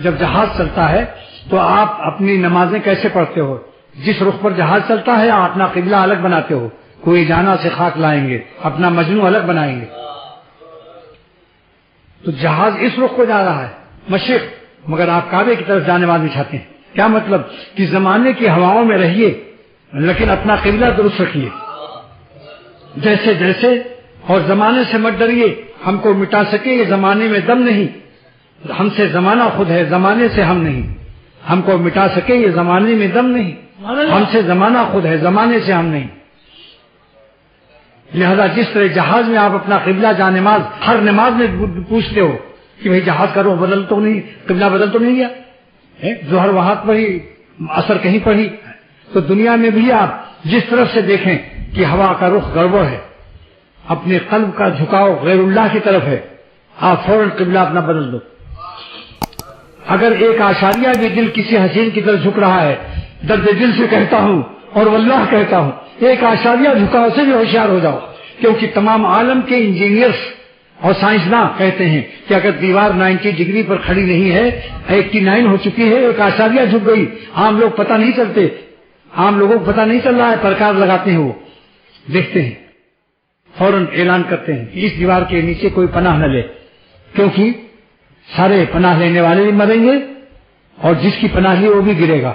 جب جہاز چلتا ہے تو آپ اپنی نمازیں کیسے پڑھتے ہو؟ جس رخ پر جہاز چلتا ہے آپ اپنا قبلہ الگ بناتے ہو. کوئی جانا سے خاک لائیں گے، اپنا مجنو الگ بنائیں گے. تو جہاز اس رخ کو جا رہا ہے مشرق، مگر آپ کعبے کی طرف جانے والے چاہتے ہیں. کیا مطلب؟ کہ زمانے کی ہواؤں میں رہیے لیکن اپنا قبلہ درست رکھیے. جیسے جیسے اور زمانے سے مت ڈریے، ہم کو مٹا سکے یہ زمانے میں دم نہیں. ہم سے زمانہ خود ہے، زمانے سے ہم نہیں. ہم کو مٹا سکے یہ زمانے میں دم نہیں. ہم سے زمانہ خود ہے، زمانے سے ہم نہیں. لہذا جس طرح جہاز میں آپ اپنا قبلہ جا نماز ہر نماز میں پوچھتے ہو کہ بھئی جہاز کا رخ بدل تو نہیں، قبلہ بدل تو نہیں گیا، ظہر وہاں پڑھی، عصر کہیں پڑھی. تو دنیا میں بھی آپ جس طرف سے دیکھیں کہ ہوا کا رخ گڑبڑ ہے، اپنے قلب کا جھکاؤ غیر اللہ کی طرف ہے، آپ فوراً قبلہ اپنا بدل دو. اگر ایک آشاریہ بھی دل کسی حسین کی طرف جھک رہا ہے، درد دل سے کہتا ہوں اور واللہ کہتا ہوں، ایک آشاریہ جھکاؤ سے بھی ہوشیار ہو جاؤ. کیونکہ تمام عالم کے انجینئرز اور سائنسداں کہتے ہیں کہ اگر دیوار 90 ڈگری پر کھڑی نہیں ہے، 89 ہو چکی ہے، ایک آشاریہ جھک گئی. عام لوگ پتہ نہیں چلتے، عام لوگوں کو پتہ نہیں چل رہا ہے، پرکار لگاتے ہیں، وہ دیکھتے ہیں، فوراً اعلان کرتے ہیں کہ اس دیوار کے نیچے کوئی پناہ نہ لے، کیونکہ سارے پناہ لینے والے بھی مریں گے اور جس کی پناہ لی وہ بھی گرے گا.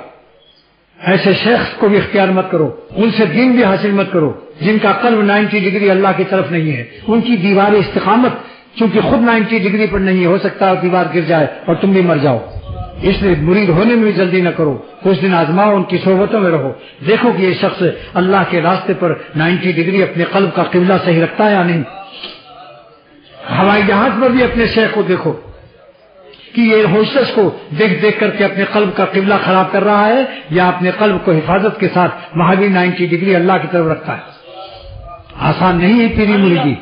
ایسے شیخ کو بھی اختیار مت کرو، ان سے دین بھی حاصل مت کرو جن کا قلب 90 ڈگری اللہ کی طرف نہیں ہے. ان کی دیوار استقامت چونکہ خود 90 ڈگری پر نہیں ہو سکتا اور دیوار گر جائے اور تم بھی مر جاؤ. اس لیے مرید ہونے میں بھی جلدی نہ کرو، کچھ دن آزماؤ، ان کی صحبتوں میں رہو، دیکھو کہ یہ شخص اللہ کے راستے پر 90 ڈگری اپنے قلب کا قبلہ صحیح رکھتا ہے یا نہیں. ہوائی جہاز پر بھی اپنے شیخ کو دیکھو کہ یہ ہوشش کو دیکھ دیکھ کر کے اپنے قلب کا قبلہ خراب کر رہا ہے یا اپنے قلب کو حفاظت کے ساتھ وہاں بھی 90 ڈگری اللہ کی طرف رکھتا ہے. آسان نہیں ہے پیری مریدی.